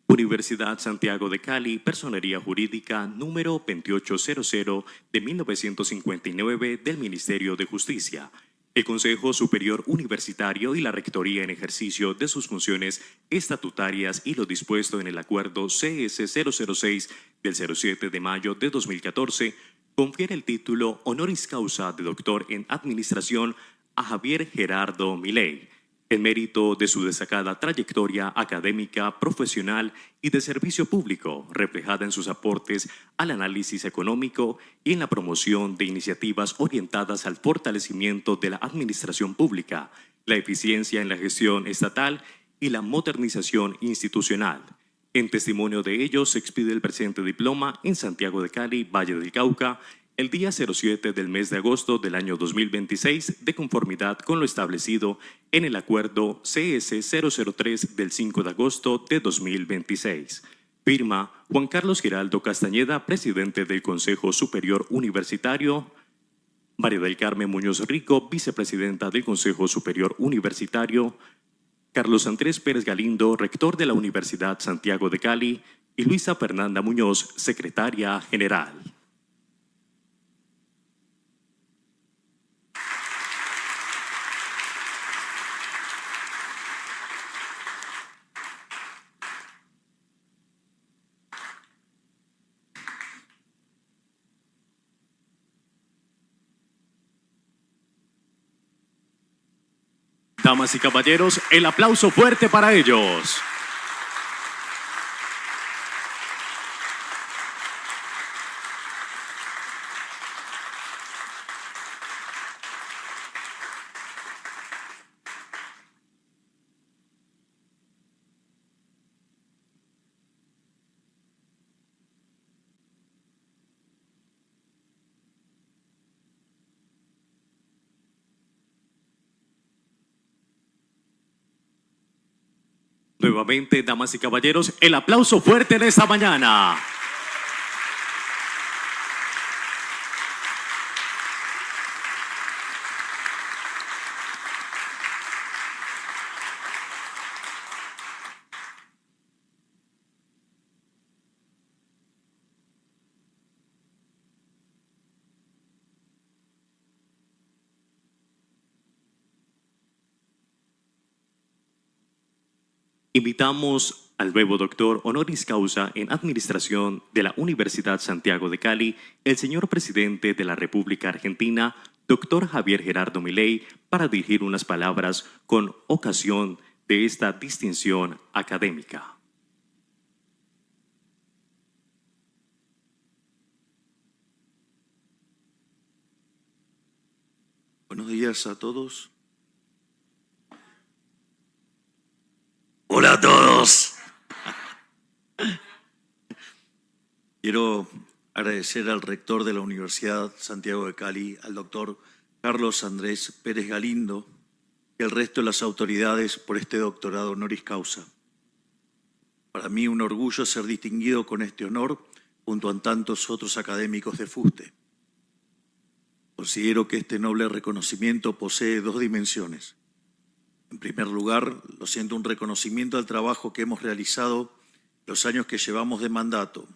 Universidad Santiago de Cali, Personería Jurídica número 2800 de 1959 del Ministerio de Justicia. El Consejo Superior Universitario y la Rectoría en ejercicio de sus funciones estatutarias y lo dispuesto en el Acuerdo CS-006 del 07 de mayo de 2014 confiere el título Honoris Causa de Doctor en Administración a Javier Gerardo Milei, en mérito de su destacada trayectoria académica, profesional y de servicio público, reflejada en sus aportes al análisis económico y en la promoción de iniciativas orientadas al fortalecimiento de la administración pública, la eficiencia en la gestión estatal y la modernización institucional. En testimonio de ello, se expide el presente diploma en Santiago de Cali, Valle del Cauca, el día 07 del mes de agosto del año 2026, de conformidad con lo establecido en el Acuerdo CS-003 del 5 de agosto de 2026. Firma Juan Carlos Giraldo Castañeda, presidente del Consejo Superior Universitario. María del Carmen Muñoz Rico, vicepresidenta del Consejo Superior Universitario. Carlos Andrés Pérez Galindo, rector de la Universidad Santiago de Cali. Y Luisa Fernanda Muñoz, secretaria general. Damas y caballeros, el aplauso fuerte para ellos. Nuevamente, damas y caballeros, el aplauso fuerte de esta mañana. Invitamos al nuevo doctor honoris causa en Administración de la Universidad Santiago de Cali, el señor presidente de la República Argentina, doctor Javier Gerardo Milei, para dirigir unas palabras con ocasión de esta distinción académica. Buenos días a todos. Hola a todos. Quiero agradecer al rector de la Universidad Santiago de Cali, al doctor Carlos Andrés Pérez Galindo y al resto de las autoridades por este doctorado honoris causa. Para mí un orgullo ser distinguido con este honor junto a tantos otros académicos de FUSTE. Considero que este noble reconocimiento posee dos dimensiones. En primer lugar, lo siento un reconocimiento al trabajo que hemos realizado los años que llevamos de mandato,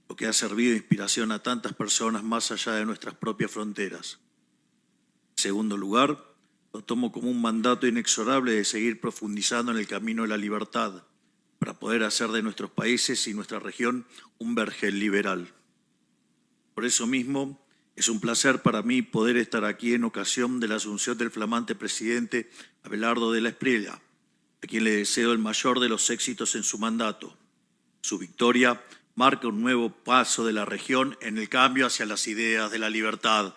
lo que ha servido de inspiración a tantas personas más allá de nuestras propias fronteras. En segundo lugar, lo tomo como un mandato inexorable de seguir profundizando en el camino de la libertad para poder hacer de nuestros países y nuestra región un vergel liberal. Por eso mismo, es un placer para mí poder estar aquí en ocasión de la asunción del flamante presidente Abelardo de la Espriella, a quien le deseo el mayor de los éxitos en su mandato. Su victoria marca un nuevo paso de la región en el cambio hacia las ideas de la libertad.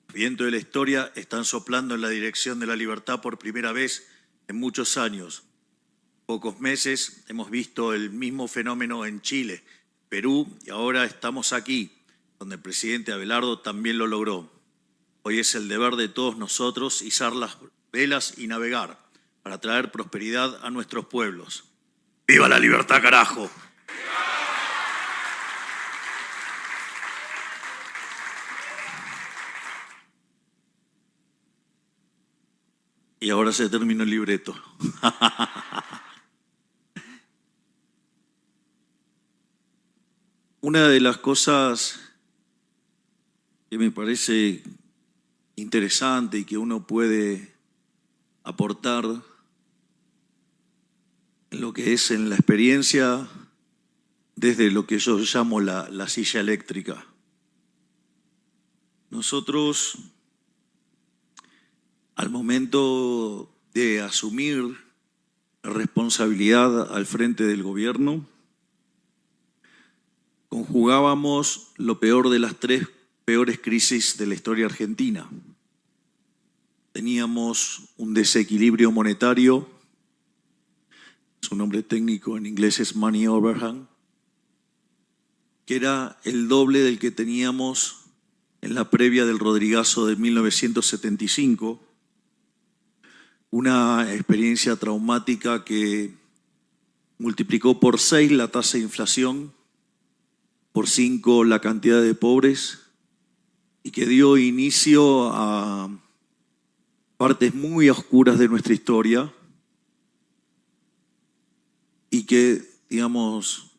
Los vientos de la historia están soplando en la dirección de la libertad por primera vez en muchos años. Pocos meses hemos visto el mismo fenómeno en Chile, Perú y ahora estamos aquí, donde el presidente Abelardo también lo logró. Hoy es el deber de todos nosotros izar las velas y navegar para traer prosperidad a nuestros pueblos. ¡Viva la libertad, carajo! Y ahora se terminó el libreto. Una de las cosas que me parece interesante y que uno puede aportar en lo que es en la experiencia desde lo que yo llamo la silla eléctrica. Nosotros, al momento de asumir la responsabilidad al frente del gobierno, conjugábamos lo peor de las tres peores crisis de la historia argentina. Teníamos un desequilibrio monetario, su nombre técnico en inglés es money overhang, que era el doble del que teníamos en la previa del Rodrigazo de 1975, una experiencia traumática que multiplicó por 6 la tasa de inflación, por 5 la cantidad de pobres y que dio inicio a partes muy oscuras de nuestra historia y que, digamos,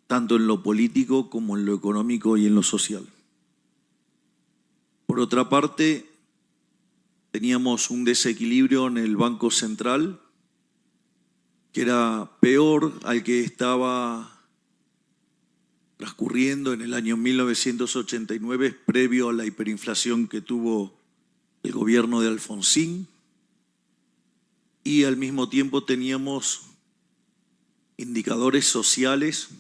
tanto en lo político como en lo económico y en lo social. Por otra parte, teníamos un desequilibrio en el Banco Central que era peor al que estaba transcurriendo en el año 1989, previo a la hiperinflación que tuvo el gobierno de Alfonsín, y al mismo tiempo teníamos indicadores sociales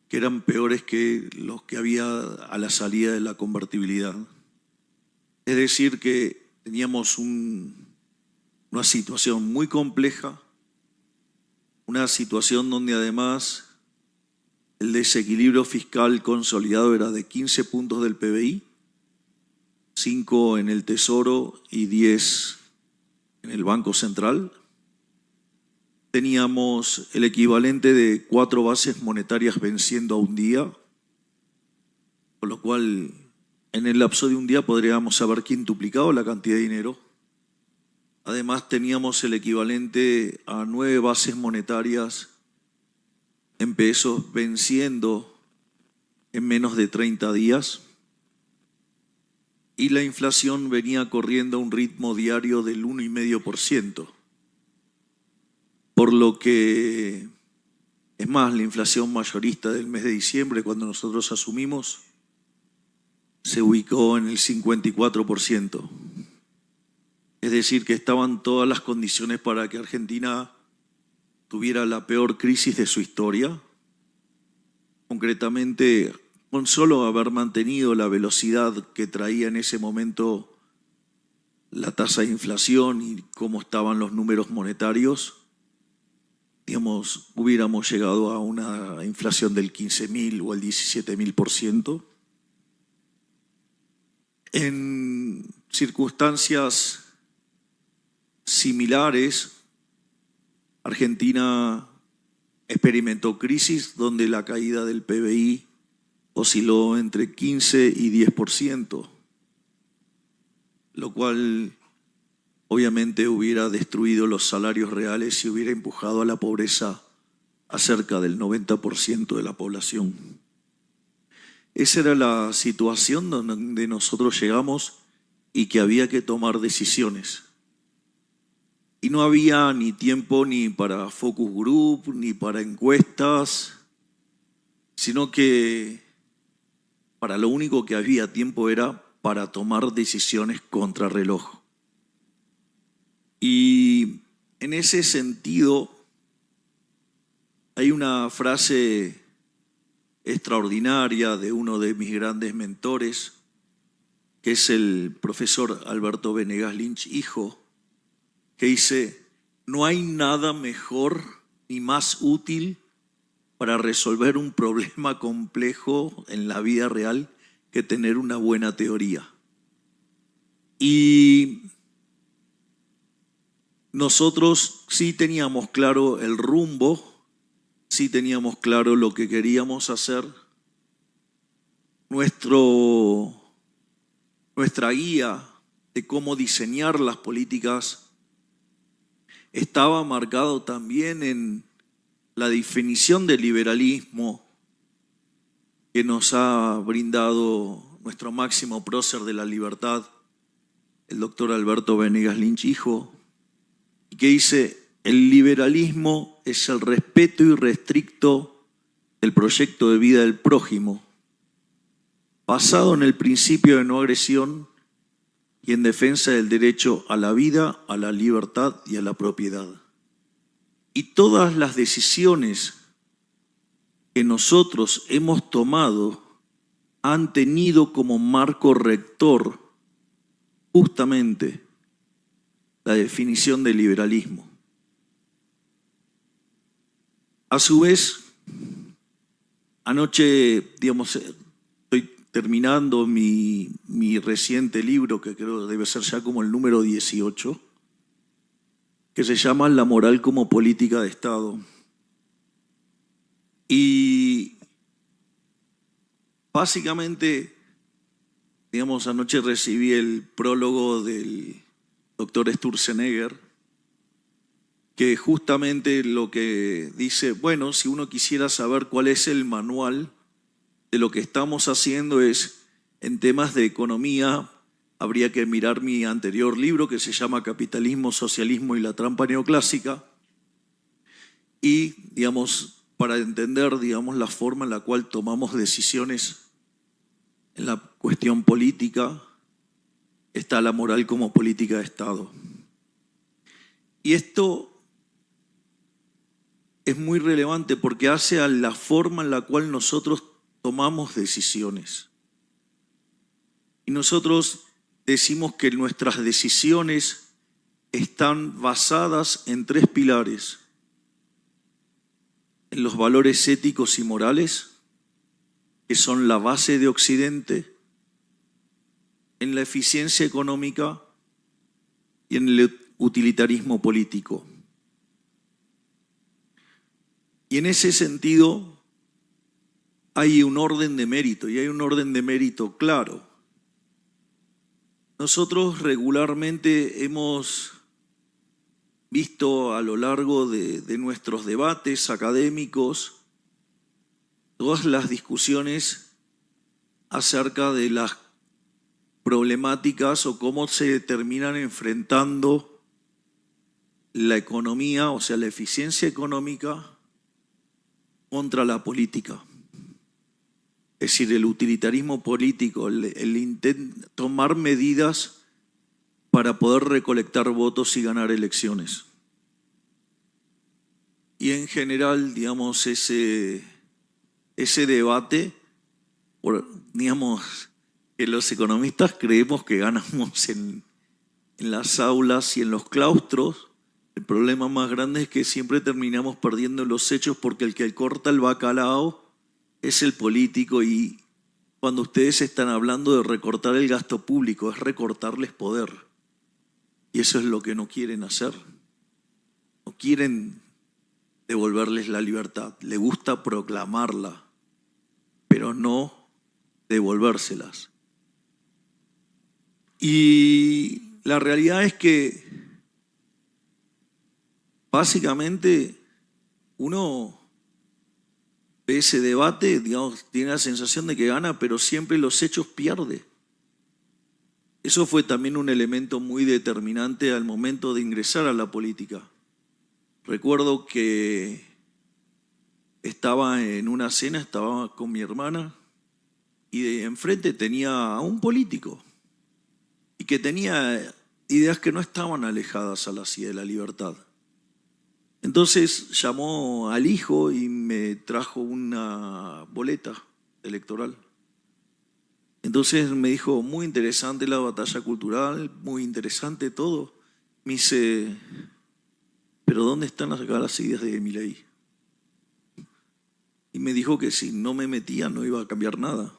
que eran peores que los que había a la salida de la convertibilidad. Es decir, que teníamos una situación muy compleja, una situación donde además el desequilibrio fiscal consolidado era de 15 puntos del PBI, 5 en el Tesoro y 10 en el Banco Central. Teníamos el equivalente de 4 bases monetarias venciendo a un día, con lo cual en el lapso de un día podríamos haber quintuplicado la cantidad de dinero. Además teníamos el equivalente a 9 bases monetarias en pesos venciendo en menos de 30 días y la inflación venía corriendo a un ritmo diario del 1,5%. Por lo que, es más, la inflación mayorista del mes de diciembre, cuando nosotros asumimos, se ubicó en el 54%. Es decir, que estaban todas las condiciones para que Argentina tuviera la peor crisis de su historia. Concretamente, con solo haber mantenido la velocidad que traía en ese momento la tasa de inflación y cómo estaban los números monetarios, digamos, hubiéramos llegado a una inflación del 15.000 o el 17.000%. En circunstancias similares, Argentina experimentó crisis donde la caída del PBI osciló entre 15 y 10%, lo cual obviamente hubiera destruido los salarios reales y hubiera empujado a la pobreza a cerca del 90% de la población. Esa era la situación donde nosotros llegamos y que había que tomar decisiones. Y no había ni tiempo ni para focus group, ni para encuestas, sino que para lo único que había tiempo era para tomar decisiones contra reloj. Y en ese sentido hay una frase extraordinaria de uno de mis grandes mentores, que es el profesor Alberto Venegas Lynch, hijo, que dice: no hay nada mejor ni más útil para resolver un problema complejo en la vida real que tener una buena teoría. Y nosotros sí teníamos claro el rumbo, sí teníamos claro lo que queríamos hacer. Nuestra guía de cómo diseñar las políticas estaba marcado también en la definición del liberalismo que nos ha brindado nuestro máximo prócer de la libertad, el doctor Alberto Venegas Lynch, hijo, y que dice: el liberalismo es el respeto irrestricto del proyecto de vida del prójimo, basado en el principio de no agresión y en defensa del derecho a la vida, a la libertad y a la propiedad. Y todas las decisiones que nosotros hemos tomado han tenido como marco rector justamente la definición del liberalismo. A su vez, anoche, estoy terminando mi reciente libro, que creo debe ser ya como el número 18, que se llama La moral como política de Estado. Y básicamente, anoche recibí el prólogo del doctor Sturzenegger, que justamente lo que dice, bueno, si uno quisiera saber cuál es el manual de lo que estamos haciendo es, en temas de economía, habría que mirar mi anterior libro que se llama Capitalismo, Socialismo y la Trampa Neoclásica. Y, para entender, la forma en la cual tomamos decisiones en la cuestión política, está la moral como política de Estado. Y esto es muy relevante porque hace a la forma en la cual nosotros tomamos decisiones. Y nosotros decimos que nuestras decisiones están basadas en 3 pilares: en los valores éticos y morales, que son la base de Occidente, en la eficiencia económica y en el utilitarismo político. Y en ese sentido hay un orden de mérito, y hay un orden de mérito claro. Nosotros regularmente hemos visto a lo largo de nuestros debates académicos todas las discusiones acerca de las problemáticas o cómo se terminan enfrentando la economía, o sea, la eficiencia económica contra la política. Es decir, el utilitarismo político, el intento tomar medidas para poder recolectar votos y ganar elecciones. Y en general, ese debate, que los economistas creemos que ganamos en las aulas y en los claustros. El problema más grande es que siempre terminamos perdiendo los hechos porque el que corta el bacalao es el político, y cuando ustedes están hablando de recortar el gasto público, es recortarles poder. Y eso es lo que no quieren hacer. No quieren devolverles la libertad. Les gusta proclamarla, pero no devolvérselas. Y la realidad es que básicamente uno ve ese debate, tiene la sensación de que gana, pero siempre los hechos pierde. Eso fue también un elemento muy determinante al momento de ingresar a la política. Recuerdo que estaba en una cena, estaba con mi hermana, y de enfrente tenía a un político y que tenía ideas que no estaban alejadas a las ideas de la libertad. Entonces llamó al hijo y me trajo una boleta electoral. Entonces me dijo, muy interesante la batalla cultural, muy interesante todo. Me dice, pero ¿dónde están acá las ideas de Milei? Y me dijo que si no me metía no iba a cambiar nada.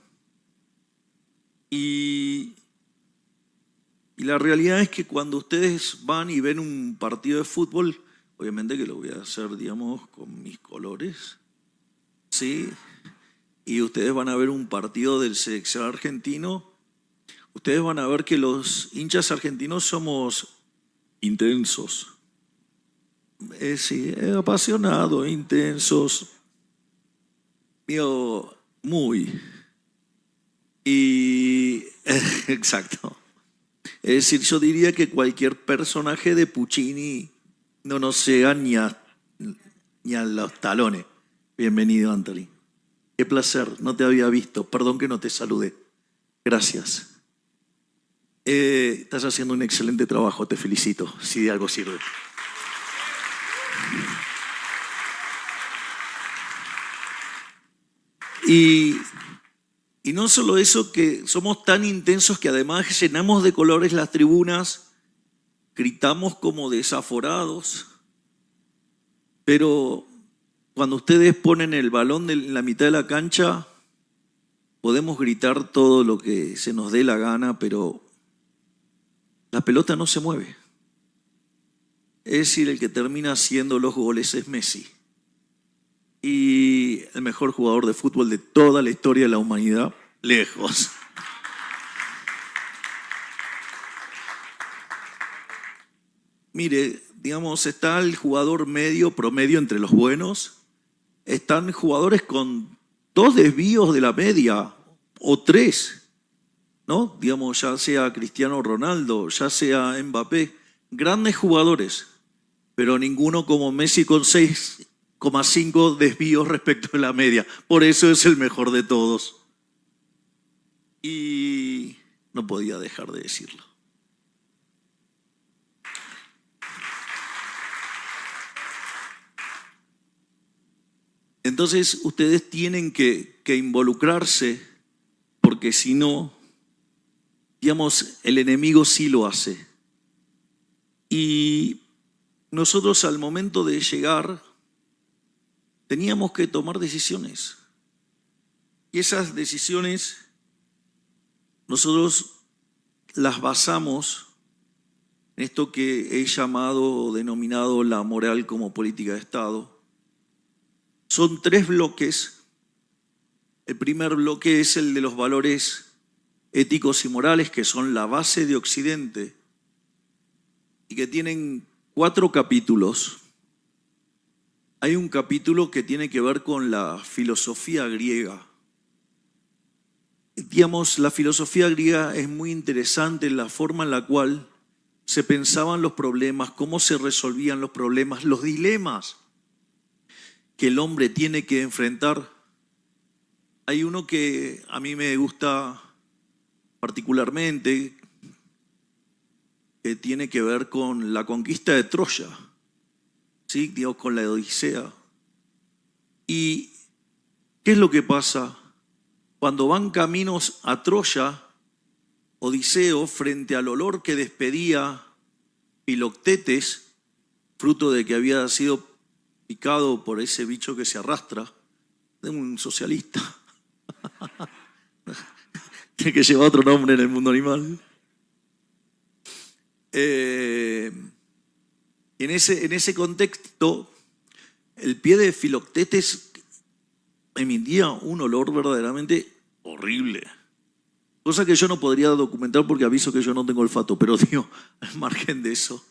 Y la realidad es que cuando ustedes van y ven un partido de fútbol, obviamente que lo voy a hacer, con mis colores, ¿sí? Y ustedes van a ver un partido del seleccionado argentino, ustedes van a ver que los hinchas argentinos somos intensos. Sí, apasionados, intensos, muy. Y, exacto. Es decir, yo diría que cualquier personaje de Puccini no nos llega ni a los talones. Bienvenido, Anthony. Qué placer, no te había visto. Perdón que no te saludé. Gracias. Estás haciendo un excelente trabajo, te felicito, si de algo sirve. Y no solo eso, que somos tan intensos que además llenamos de colores las tribunas, gritamos como desaforados, pero cuando ustedes ponen el balón en la mitad de la cancha, podemos gritar todo lo que se nos dé la gana, pero la pelota no se mueve. Es decir, el que termina haciendo los goles es Messi. Y el mejor jugador de fútbol de toda la historia de la humanidad, lejos. Mire, digamos, está el jugador promedio entre los buenos. Están jugadores con 2 desvíos de la media o 3, ¿no? Digamos, ya sea Cristiano Ronaldo, ya sea Mbappé, grandes jugadores, pero ninguno como Messi con 6,5 desvíos respecto de la media. Por eso es el mejor de todos. Y no podía dejar de decirlo. Entonces ustedes tienen que involucrarse, porque si no, digamos, el enemigo sí lo hace. Y nosotros al momento de llegar teníamos que tomar decisiones. Y esas decisiones nosotros las basamos en esto que he llamado o denominado la moral como política de Estado. Son 3 bloques. El primer bloque es el de los valores éticos y morales, que son la base de Occidente y que tienen 4 capítulos. Hay un capítulo que tiene que ver con la filosofía griega. Digamos, la filosofía griega es muy interesante en la forma en la cual se pensaban los problemas, cómo se resolvían los problemas, los dilemas que el hombre tiene que enfrentar. Hay uno que a mí me gusta particularmente, que tiene que ver con la conquista de Troya, ¿sí? Digamos, con la Odisea. ¿Y qué es lo que pasa? Cuando van caminos a Troya, Odiseo, frente al olor que despedía Filoctetes, fruto de que había sido picado por ese bicho que se arrastra, de un socialista, tiene que llevar otro nombre en el mundo animal. En ese contexto, el pie de Filoctetes emitía un olor verdaderamente horrible. Cosa que yo no podría documentar porque aviso que yo no tengo olfato, pero digo, al margen de eso,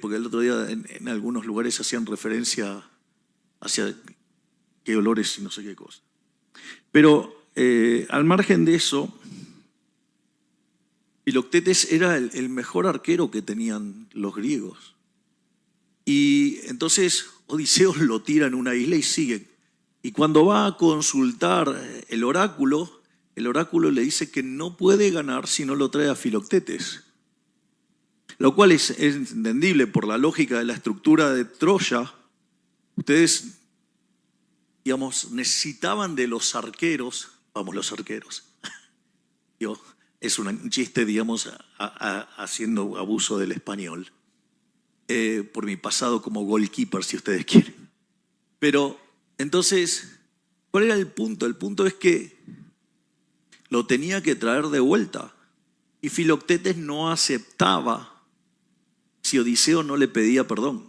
porque el otro día en algunos lugares hacían referencia hacia qué olores y no sé qué cosa. Pero al margen de eso, Filoctetes era el mejor arquero que tenían los griegos. Y entonces Odiseo lo tira en una isla y siguen. Y cuando va a consultar el oráculo le dice que no puede ganar si no lo trae a Filoctetes. Lo cual es entendible por la lógica de la estructura de Troya. Ustedes, digamos, necesitaban de los arqueros, los arqueros. Es un chiste, digamos, haciendo abuso del español. Por mi pasado como goalkeeper, si ustedes quieren. Pero, entonces, ¿cuál era el punto? El punto es que lo tenía que traer de vuelta. Y Filoctetes no aceptaba si Odiseo no le pedía perdón.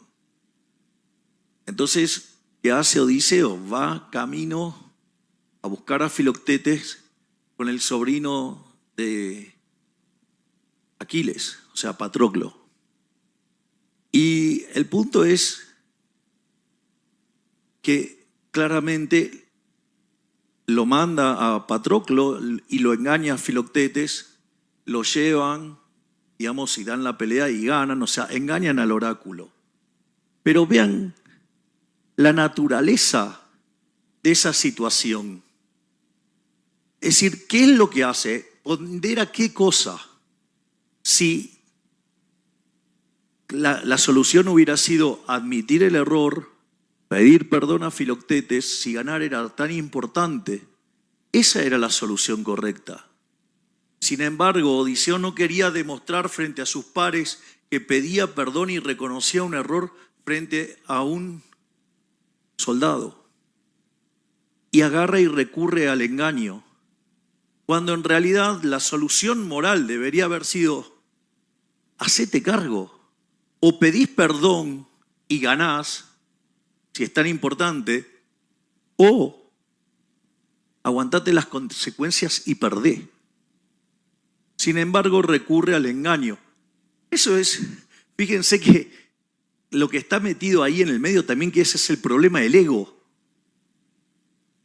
Entonces, ¿qué hace Odiseo? Va camino a buscar a Filoctetes con el sobrino de Aquiles, o sea, Patroclo. Y el punto es que claramente lo manda a Patroclo y lo engaña a Filoctetes, lo llevan, digamos, y dan la pelea y ganan, o sea, engañan al oráculo. Pero vean la naturaleza de esa situación. Es decir, ¿qué es lo que hace? Pondera qué cosa. Si la solución hubiera sido admitir el error, pedir perdón a Filoctetes, si ganar era tan importante, esa era la solución correcta. Sin embargo, Odiseo no quería demostrar frente a sus pares que pedía perdón y reconocía un error frente a un soldado. Y agarra y recurre al engaño, cuando en realidad la solución moral debería haber sido: hacete cargo, o pedís perdón y ganás, si es tan importante, o aguantate las consecuencias y perdé. Sin embargo, recurre al engaño. Eso es, fíjense que lo que está metido ahí en el medio también, que ese es el problema del ego.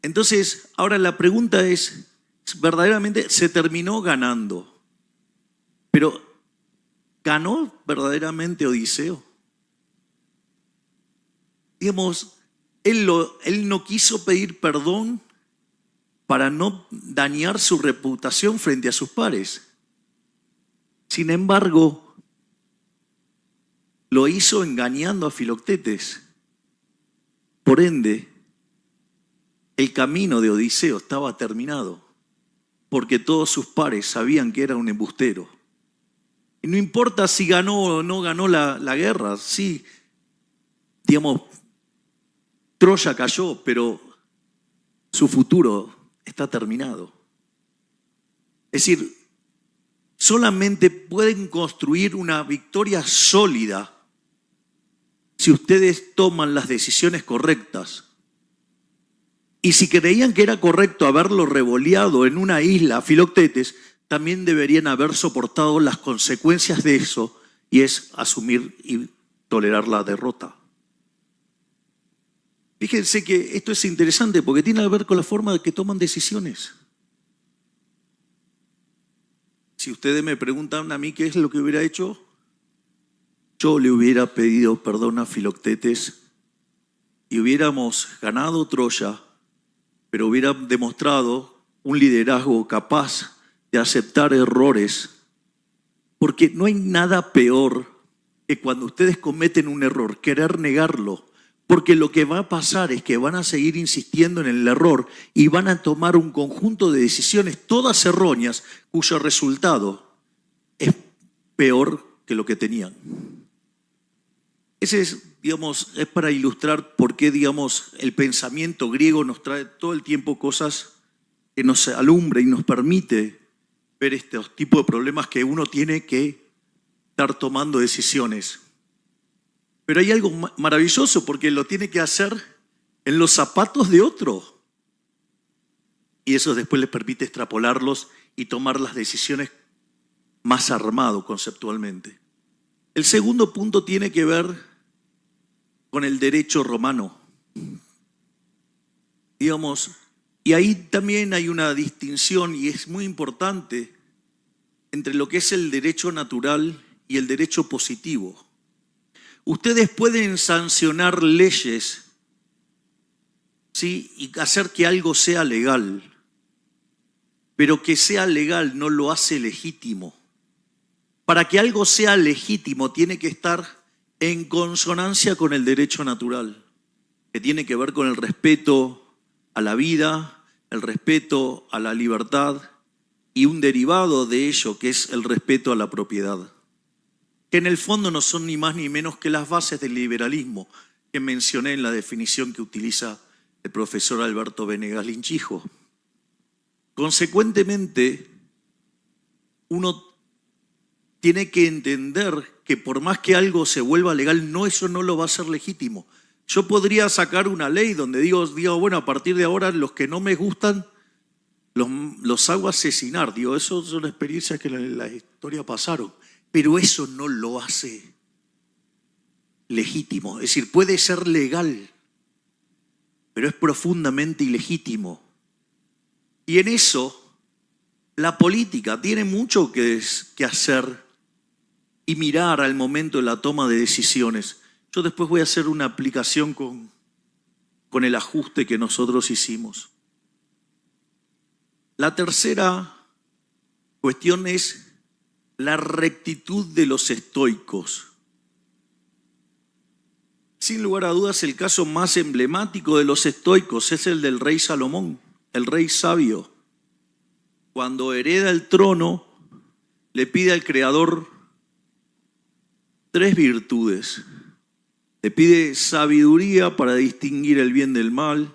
Entonces, ahora la pregunta es, verdaderamente se terminó ganando, pero ¿ganó verdaderamente Odiseo? Digamos, él no quiso pedir perdón para no dañar su reputación frente a sus pares. Sin embargo, lo hizo engañando a Filoctetes. Por ende, el camino de Odiseo estaba terminado, porque todos sus pares sabían que era un embustero. Y no importa si ganó o no ganó la guerra, sí, digamos, Troya cayó, pero su futuro está terminado. Es decir, solamente pueden construir una victoria sólida si ustedes toman las decisiones correctas. Y si creían que era correcto haberlo revoleado en una isla a Filoctetes, también deberían haber soportado las consecuencias de eso, y es asumir y tolerar la derrota. Fíjense que esto es interesante porque tiene que ver con la forma de que toman decisiones. Si ustedes me preguntan a mí qué es lo que hubiera hecho, yo le hubiera pedido perdón a Filoctetes y hubiéramos ganado Troya, pero hubiera demostrado un liderazgo capaz de aceptar errores, porque no hay nada peor que cuando ustedes cometen un error, querer negarlo, porque lo que va a pasar es que van a seguir insistiendo en el error y van a tomar un conjunto de decisiones todas erróneas cuyo resultado es peor que lo que tenían. Ese es, digamos, es para ilustrar por qué, digamos, el pensamiento griego nos trae todo el tiempo cosas que nos alumbra y nos permite ver estos tipos de problemas que uno tiene que estar tomando decisiones. Pero hay algo maravilloso porque lo tiene que hacer en los zapatos de otro. Y eso después les permite extrapolarlos y tomar las decisiones más armado conceptualmente. El segundo punto tiene que ver con el derecho romano. Digamos, y ahí también hay una distinción, y es muy importante, entre lo que es el derecho natural y el derecho positivo. Ustedes pueden sancionar leyes, ¿sí?, y hacer que algo sea legal, pero que sea legal no lo hace legítimo. Para que algo sea legítimo tiene que estar en consonancia con el derecho natural, que tiene que ver con el respeto a la vida, el respeto a la libertad y un derivado de ello que es el respeto a la propiedad, que en el fondo no son ni más ni menos que las bases del liberalismo que mencioné en la definición que utiliza el profesor Alberto Venegas Linchijo. Consecuentemente, uno tiene que entender que por más que algo se vuelva legal, eso no lo va a hacer legítimo. Yo podría sacar una ley donde digo, bueno, a partir de ahora los que no me gustan los hago asesinar. Eso son experiencias que en la historia pasaron. pero eso no lo hace legítimo. Es decir, puede ser legal, pero es profundamente ilegítimo. Y en eso la política tiene mucho que hacer y mirar al momento de la toma de decisiones. Yo después voy a hacer una aplicación con el ajuste que nosotros hicimos. La tercera cuestión es la rectitud de los estoicos. Sin lugar a dudas, el caso más emblemático de los estoicos es el del rey Salomón, el rey sabio. Cuando hereda el trono, le pide al Creador 3 virtudes. Le pide sabiduría para distinguir el bien del mal,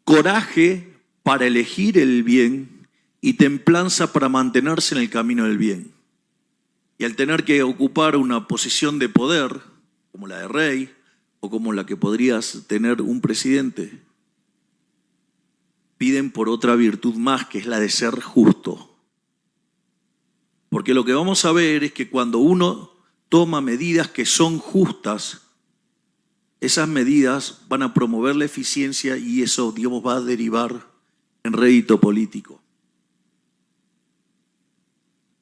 coraje para elegir el bien y templanza para mantenerse en el camino del bien. Y al tener que ocupar una posición de poder, como la de rey o como la que podrías tener un presidente, piden por otra virtud más, que es la de ser justo. Porque lo que vamos a ver es que cuando uno toma medidas que son justas, esas medidas van a promover la eficiencia y eso, digamos, va a derivar en rédito político.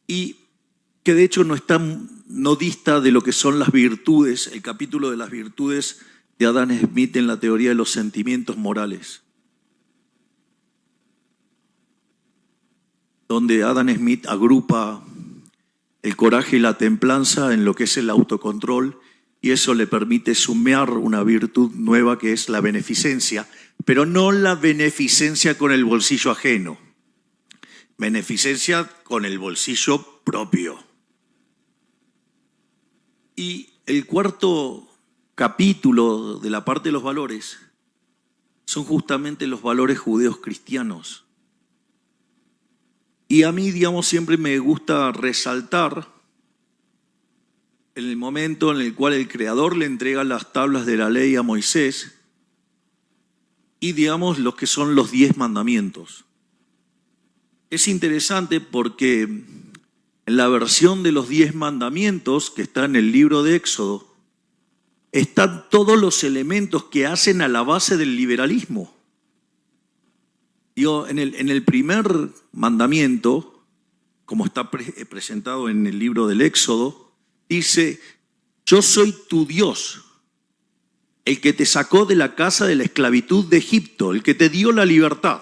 Y que de hecho no dista de lo que son las virtudes, el capítulo de las virtudes de Adam Smith en la teoría de los sentimientos morales, donde Adam Smith agrupa el coraje y la templanza en lo que es el autocontrol, y eso le permite sumear una virtud nueva que es la beneficencia, pero no la beneficencia con el bolsillo ajeno, beneficencia con el bolsillo propio. Y el cuarto capítulo de la parte de los valores son justamente los valores judeos cristianos. Y a mí, digamos, siempre me gusta resaltar en el momento en el cual el Creador le entrega las tablas de la ley a Moisés y, digamos, los que son los 10 mandamientos. Es interesante porque en la versión de los 10 mandamientos que está en el libro de Éxodo están todos los elementos que hacen a la base del liberalismo. En el primer mandamiento, como está presentado en el libro del Éxodo, dice: yo soy tu Dios, el que te sacó de la casa de la esclavitud de Egipto, el que te dio la libertad.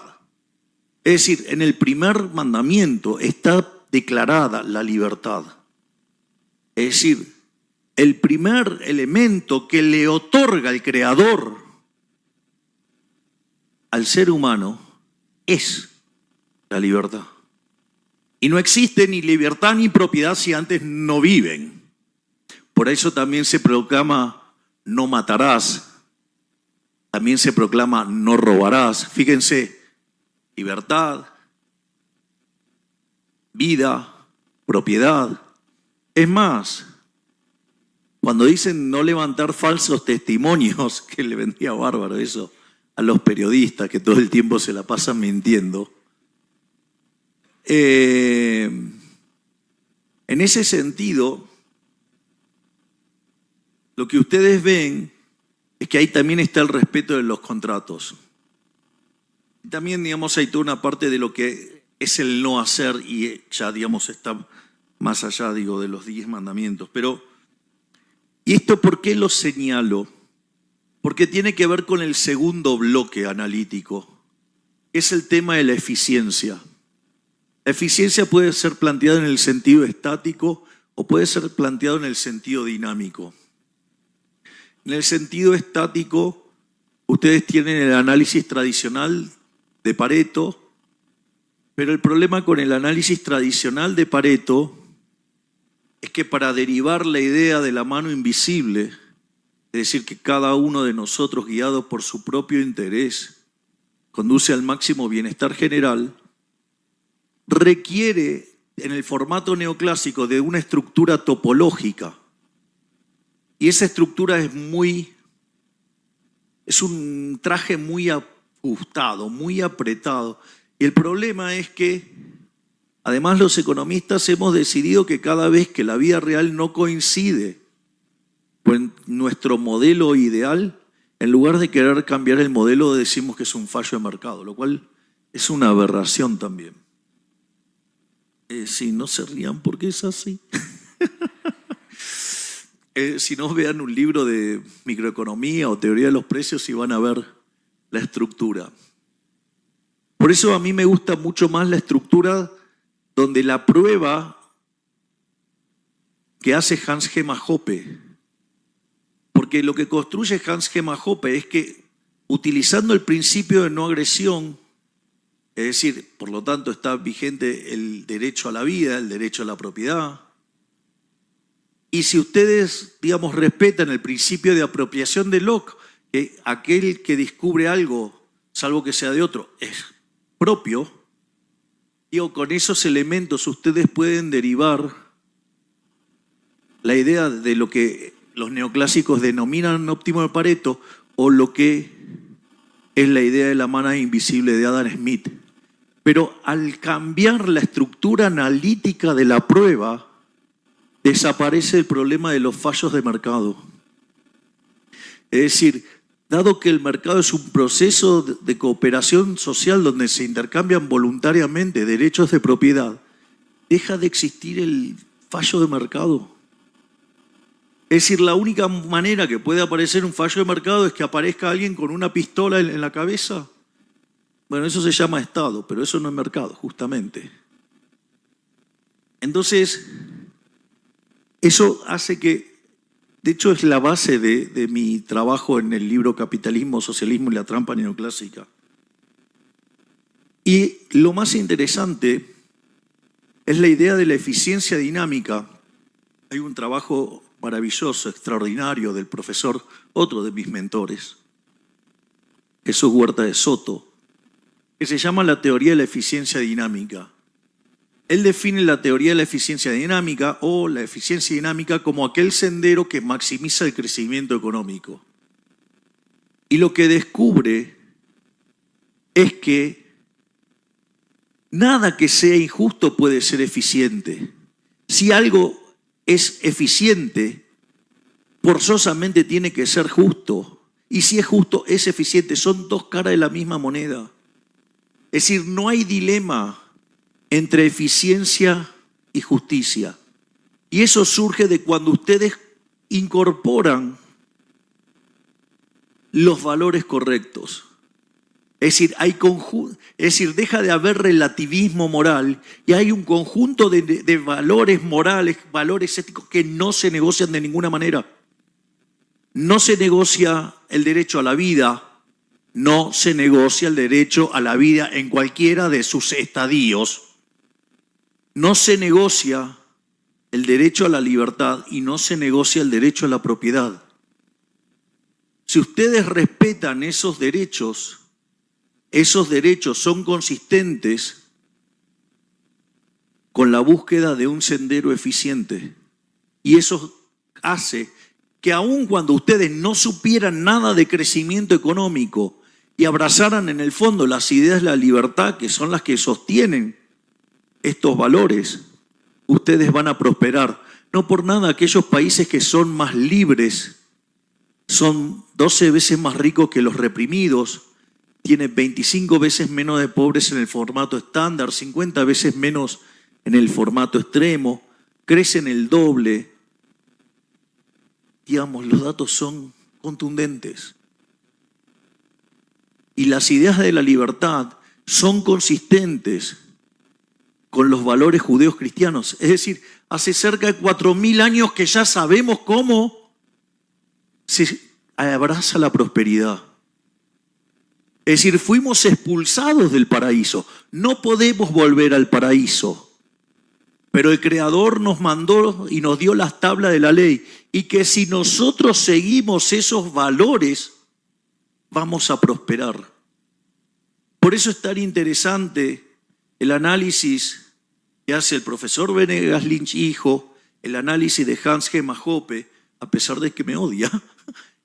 Es decir, en el primer mandamiento está declarada la libertad. Es decir, el primer elemento que le otorga el Creador al ser humano es la libertad. Y no existe ni libertad ni propiedad si antes no viven. Por eso también se proclama no matarás, también se proclama no robarás. Fíjense, libertad, vida, propiedad. Es más, cuando dicen no levantar falsos testimonios, que le vendría bárbaro eso a los periodistas que todo el tiempo se la pasan mintiendo. En ese sentido, lo que ustedes ven es que ahí también está el respeto de los contratos. También, digamos, hay toda una parte de lo que es el no hacer y ya, digamos, está más allá, digo, de los 10 mandamientos. Pero, ¿y esto por qué lo señalo? Porque tiene que ver con el segundo bloque analítico, es el tema de la eficiencia. La eficiencia puede ser planteada en el sentido estático o puede ser planteada en el sentido dinámico. En el sentido estático, ustedes tienen el análisis tradicional de Pareto, pero el problema con el análisis tradicional de Pareto es que para derivar la idea de la mano invisible, es decir, que cada uno de nosotros, guiado por su propio interés, conduce al máximo bienestar general, requiere en el formato neoclásico de una estructura topológica. Y esa estructura es un traje muy ajustado, muy apretado. Y el problema es que Además, los economistas hemos decidido que cada vez que la vida real no coincide con nuestro modelo ideal, en lugar de querer cambiar el modelo, decimos que es un fallo de mercado, lo cual es una aberración también. Si no se rían porque es así. Si no, vean un libro de microeconomía o teoría de los precios y van a ver la estructura. Por eso a mí me gusta mucho más la estructura donde la prueba que hace Hans-Hermann Hoppe, porque lo que construye Hans-Hermann Hoppe es que utilizando el principio de no agresión, es decir, por lo tanto está vigente el derecho a la vida, el derecho a la propiedad, y si ustedes, digamos, respetan el principio de apropiación de Locke, que aquel que descubre algo, salvo que sea de otro, es propio, digo, con esos elementos ustedes pueden derivar la idea de lo que los neoclásicos denominan óptimo de Pareto o lo que es la idea de la mano invisible de Adam Smith. Pero al cambiar la estructura analítica de la prueba, desaparece el problema de los fallos de mercado. Es decir, dado que el mercado es un proceso de cooperación social donde se intercambian voluntariamente derechos de propiedad, deja de existir el fallo de mercado. Es decir, la única manera que puede aparecer un fallo de mercado es que aparezca alguien con una pistola en la cabeza. Bueno, eso se llama Estado, pero eso no es mercado, justamente. Entonces, eso hace que, de hecho, es la base de mi trabajo en el libro Capitalismo, Socialismo y la Trampa Neoclásica. Y lo más interesante es la idea de la eficiencia dinámica. Hay un trabajo maravilloso, extraordinario del profesor, otro de mis mentores, Jesús Huerta de Soto, que se llama la teoría de la eficiencia dinámica. Él define la teoría de la eficiencia dinámica o la eficiencia dinámica como aquel sendero que maximiza el crecimiento económico. Y lo que descubre es que nada que sea injusto puede ser eficiente. Si algo es eficiente, forzosamente tiene que ser justo. Y si es justo, es eficiente. Son dos caras de la misma moneda. Es decir, no hay dilema entre eficiencia y justicia. Y eso surge de cuando ustedes incorporan los valores correctos. Es decir, deja de haber relativismo moral y hay un conjunto de valores morales, valores éticos que no se negocian de ninguna manera. No se negocia el derecho a la vida, no se negocia el derecho a la vida en cualquiera de sus estadios. No se negocia el derecho a la libertad y no se negocia el derecho a la propiedad. Si ustedes respetan esos derechos son consistentes con la búsqueda de un sendero eficiente. Y eso hace que aun cuando ustedes no supieran nada de crecimiento económico y abrazaran en el fondo las ideas de la libertad, que son las que sostienen estos valores, ustedes van a prosperar. No por nada aquellos países que son más libres son 12 veces más ricos que los reprimidos, tienen 25 veces menos de pobres en el formato estándar, 50 veces menos en el formato extremo, crecen el doble. Digamos, los datos son contundentes. Y las ideas de la libertad son consistentes con los valores judeos cristianos. Es decir, hace cerca de 4.000 años que ya sabemos cómo se abraza la prosperidad. Es decir, fuimos expulsados del paraíso. No podemos volver al paraíso. Pero el Creador nos mandó y nos dio las tablas de la ley. Y que si nosotros seguimos esos valores, vamos a prosperar. Por eso es tan interesante el análisis que hace el profesor Venegas Lynch hijo, el análisis de Hans-Hermann Hoppe, a pesar de que me odia,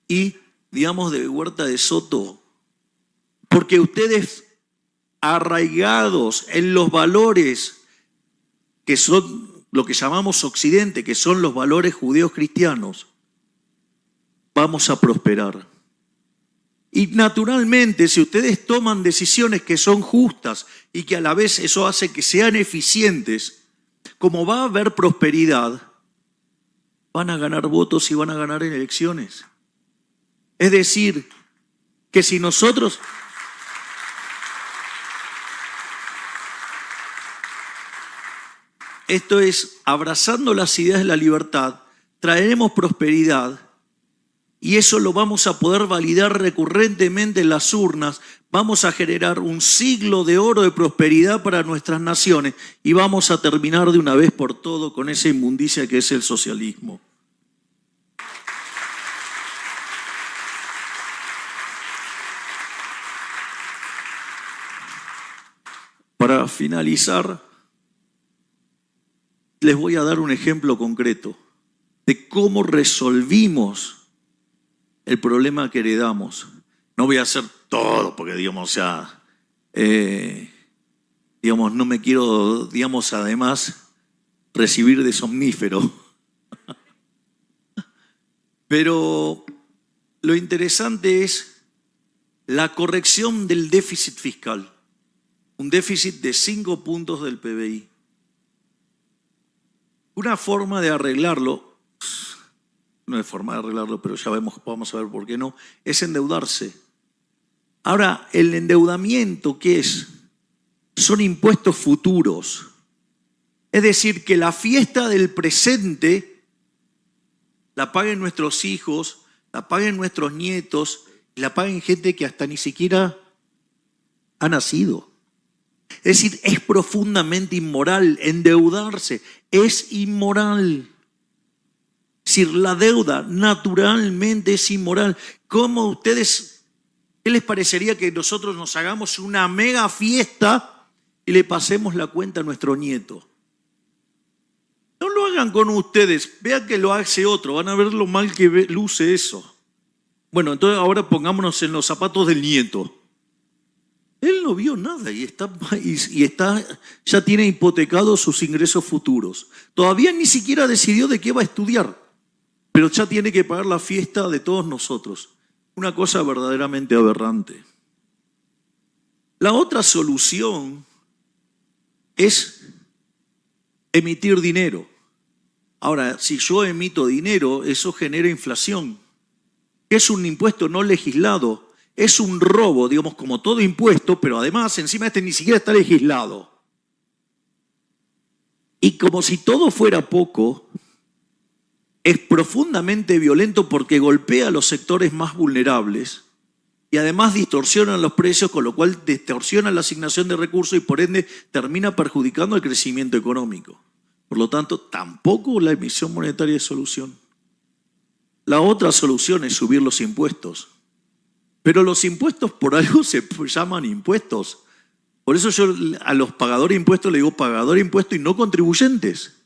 y digamos de Huerta de Soto, porque ustedes arraigados en los valores que son lo que llamamos Occidente, que son los valores judeos cristianos, vamos a prosperar. Y naturalmente, si ustedes toman decisiones que son justas y que a la vez eso hace que sean eficientes, como va a haber prosperidad, van a ganar votos y van a ganar en elecciones. Es decir, que si nosotros... Esto es, abrazando las ideas de la libertad, traeremos prosperidad y eso lo vamos a poder validar recurrentemente en las urnas. Vamos a generar un siglo de oro de prosperidad para nuestras naciones y vamos a terminar de una vez por todo con esa inmundicia que es el socialismo. Para finalizar, les voy a dar un ejemplo concreto de cómo resolvimos el problema que heredamos. No voy a hacer todo porque, no me quiero, además, recibir de somnífero. Pero lo interesante es la corrección del déficit fiscal. Un déficit de 5 puntos del PBI. Una forma de arreglarlo, no es forma de arreglarlo, pero ya vamos a ver por qué no, es endeudarse. Ahora, el endeudamiento, ¿qué es? Son impuestos futuros. Es decir, que la fiesta del presente la paguen nuestros hijos, la paguen nuestros nietos, la paguen gente que hasta ni siquiera ha nacido. Es decir, es profundamente inmoral endeudarse, es inmoral. Es decir, la deuda naturalmente es inmoral. ¿Cómo ustedes, qué les parecería que nosotros nos hagamos una mega fiesta y le pasemos la cuenta a nuestro nieto? No lo hagan con ustedes, vean que lo hace otro, van a ver lo mal que luce eso. Bueno, entonces ahora pongámonos en los zapatos del nieto. Él no vio nada y ya tiene hipotecados sus ingresos futuros. Todavía ni siquiera decidió de qué va a estudiar, pero ya tiene que pagar la fiesta de todos nosotros. Una cosa verdaderamente aberrante. La otra solución es emitir dinero. Ahora, si yo emito dinero, eso genera inflación. Es un impuesto no legislado. Es un robo, como todo impuesto, pero además encima ni siquiera está legislado. Y como si todo fuera poco, es profundamente violento porque golpea a los sectores más vulnerables y además distorsiona los precios, con lo cual distorsiona la asignación de recursos y por ende termina perjudicando el crecimiento económico. Por lo tanto, tampoco la emisión monetaria es solución. La otra solución es subir los impuestos. Pero los impuestos por algo se llaman impuestos. Por eso yo a los pagadores de impuestos le digo pagadores de impuestos y no contribuyentes.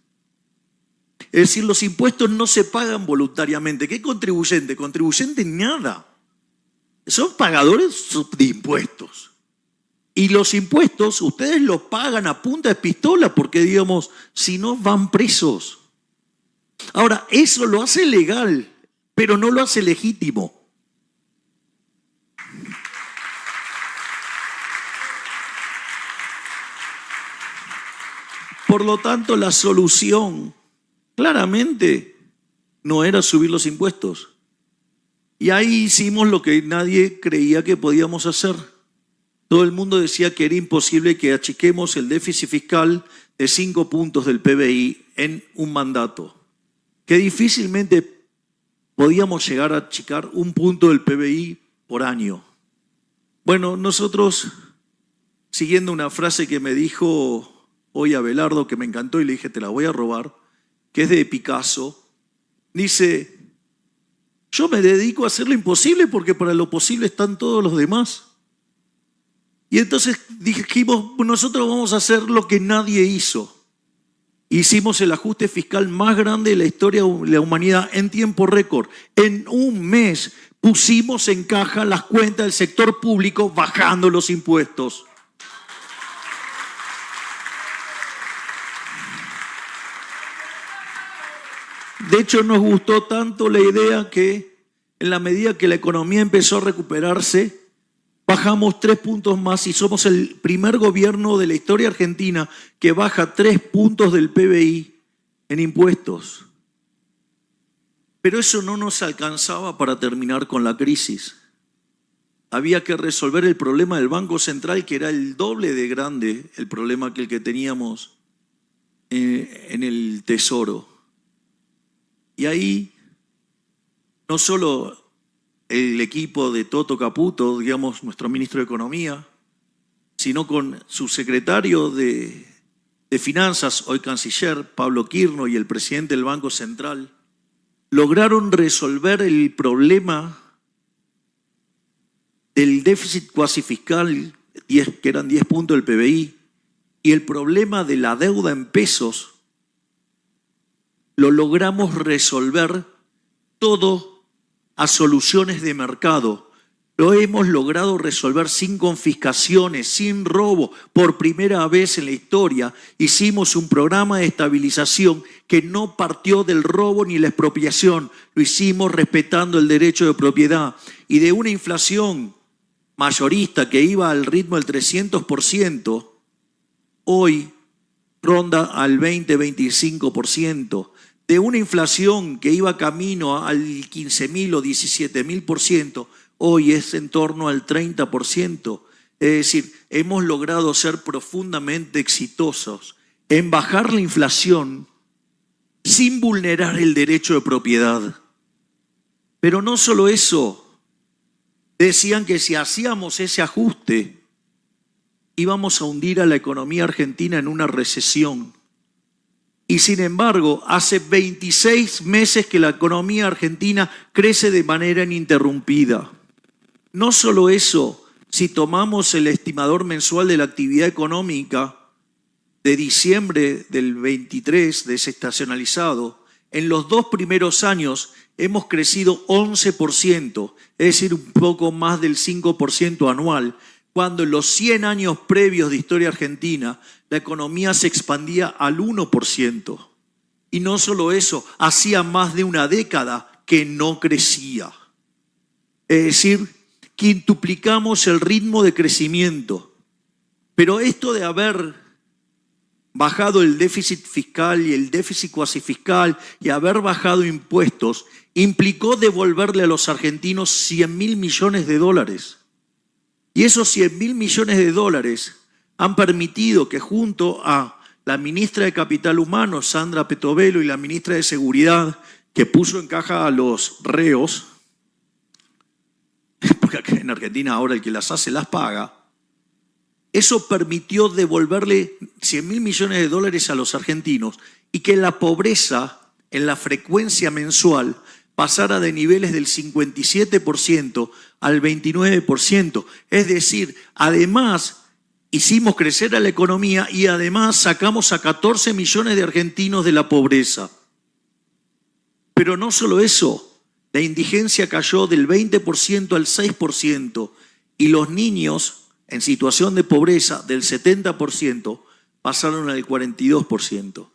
Es decir, los impuestos no se pagan voluntariamente. ¿Qué contribuyente? Contribuyente nada. Son pagadores de impuestos. Y los impuestos ustedes los pagan a punta de pistola porque, si no van presos. Ahora, eso lo hace legal, pero no lo hace legítimo. Por lo tanto, la solución claramente no era subir los impuestos. Y ahí hicimos lo que nadie creía que podíamos hacer. Todo el mundo decía que era imposible que achiquemos el déficit fiscal de 5 puntos del PBI en un mandato. Que difícilmente podíamos llegar a achicar 1 punto del PBI por año. Bueno, nosotros, siguiendo una frase que me dijo hoy Abelardo, que me encantó y le dije, te la voy a robar, que es de Picasso, dice, yo me dedico a hacer lo imposible porque para lo posible están todos los demás. Y entonces dijimos, nosotros vamos a hacer lo que nadie hizo. Hicimos el ajuste fiscal más grande de la historia de la humanidad en tiempo récord. En un mes pusimos en caja las cuentas del sector público bajando los impuestos. De hecho, nos gustó tanto la idea que en la medida que la economía empezó a recuperarse, bajamos 3 puntos más y somos el primer gobierno de la historia argentina que baja 3 puntos del PBI en impuestos. Pero eso no nos alcanzaba para terminar con la crisis. Había que resolver el problema del Banco Central, que era el doble de grande el problema que el que teníamos en el Tesoro. Y ahí no solo el equipo de Toto Caputo, digamos, nuestro ministro de Economía, sino con su secretario de Finanzas, hoy canciller, Pablo Quirno, y el presidente del Banco Central, lograron resolver el problema del déficit cuasi fiscal, que eran 10 puntos del PBI, y el problema de la deuda en pesos, lo logramos resolver todo a soluciones de mercado. Lo hemos logrado resolver sin confiscaciones, sin robo. Por primera vez en la historia hicimos un programa de estabilización que no partió del robo ni la expropiación. Lo hicimos respetando el derecho de propiedad. Y de una inflación mayorista que iba al ritmo del 300%, hoy ronda al 20-25%. De una inflación que iba camino al 15.000 o 17.000%, hoy es en torno al 30%. Es decir, hemos logrado ser profundamente exitosos en bajar la inflación sin vulnerar el derecho de propiedad. Pero no solo eso, decían que si hacíamos ese ajuste, íbamos a hundir a la economía argentina en una recesión. Y sin embargo, hace 26 meses que la economía argentina crece de manera ininterrumpida. No solo eso, si tomamos el estimador mensual de la actividad económica de diciembre del 23, desestacionalizado, en los 2 primeros años hemos crecido 11%, es decir, un poco más del 5% anual, cuando en los 100 años previos de historia argentina la economía se expandía al 1%. Y no solo eso, hacía más de una década que no crecía. Es decir, quintuplicamos el ritmo de crecimiento. Pero esto de haber bajado el déficit fiscal y el déficit cuasi fiscal y haber bajado impuestos implicó devolverle a los argentinos 100.000 millones de dólares. Y esos 100.000 millones de dólares han permitido que junto a la ministra de Capital Humano, Sandra Petovelo, y la ministra de Seguridad, que puso en caja a los reos, porque acá en Argentina ahora el que las hace las paga, eso permitió devolverle 100.000 millones de dólares a los argentinos y que la pobreza en la frecuencia mensual pasara de niveles del 57% al 29%. Es decir, además hicimos crecer a la economía y además sacamos a 14 millones de argentinos de la pobreza. Pero no solo eso, la indigencia cayó del 20% al 6% y los niños en situación de pobreza del 70% pasaron al 42%.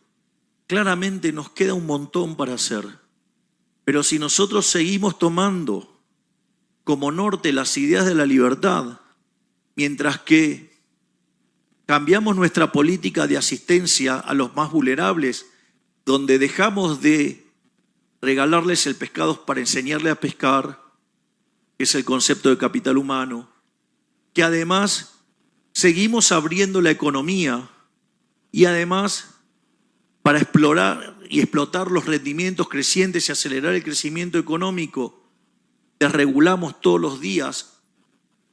Claramente nos queda un montón para hacer. Pero si nosotros seguimos tomando como norte las ideas de la libertad, mientras que cambiamos nuestra política de asistencia a los más vulnerables, donde dejamos de regalarles el pescado para enseñarles a pescar, que es el concepto de capital humano, que además seguimos abriendo la economía y además para explorar y explotar los rendimientos crecientes y acelerar el crecimiento económico, desregulamos todos los días.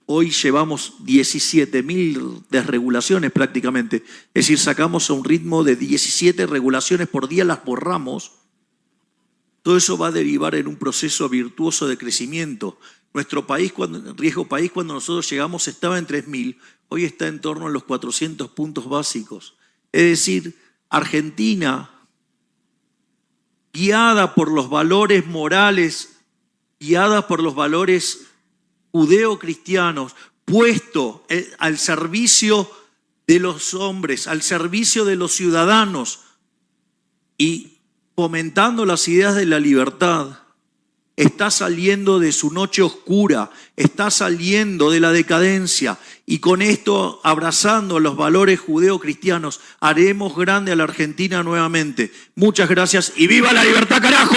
Hoy llevamos 17.000 desregulaciones prácticamente, es decir, sacamos a un ritmo de 17 regulaciones por día, las borramos. Todo eso va a derivar en un proceso virtuoso de crecimiento. Nuestro país, riesgo país, cuando nosotros llegamos estaba en 3.000, hoy está en torno a los 400 puntos básicos. Es decir, Argentina, guiada por los valores morales, guiada por los valores judeocristianos, puesto al servicio de los hombres, al servicio de los ciudadanos y fomentando las ideas de la libertad, está saliendo de su noche oscura, está saliendo de la decadencia y con esto, abrazando los valores judeo-cristianos, haremos grande a la Argentina nuevamente. Muchas gracias y ¡viva la libertad, carajo!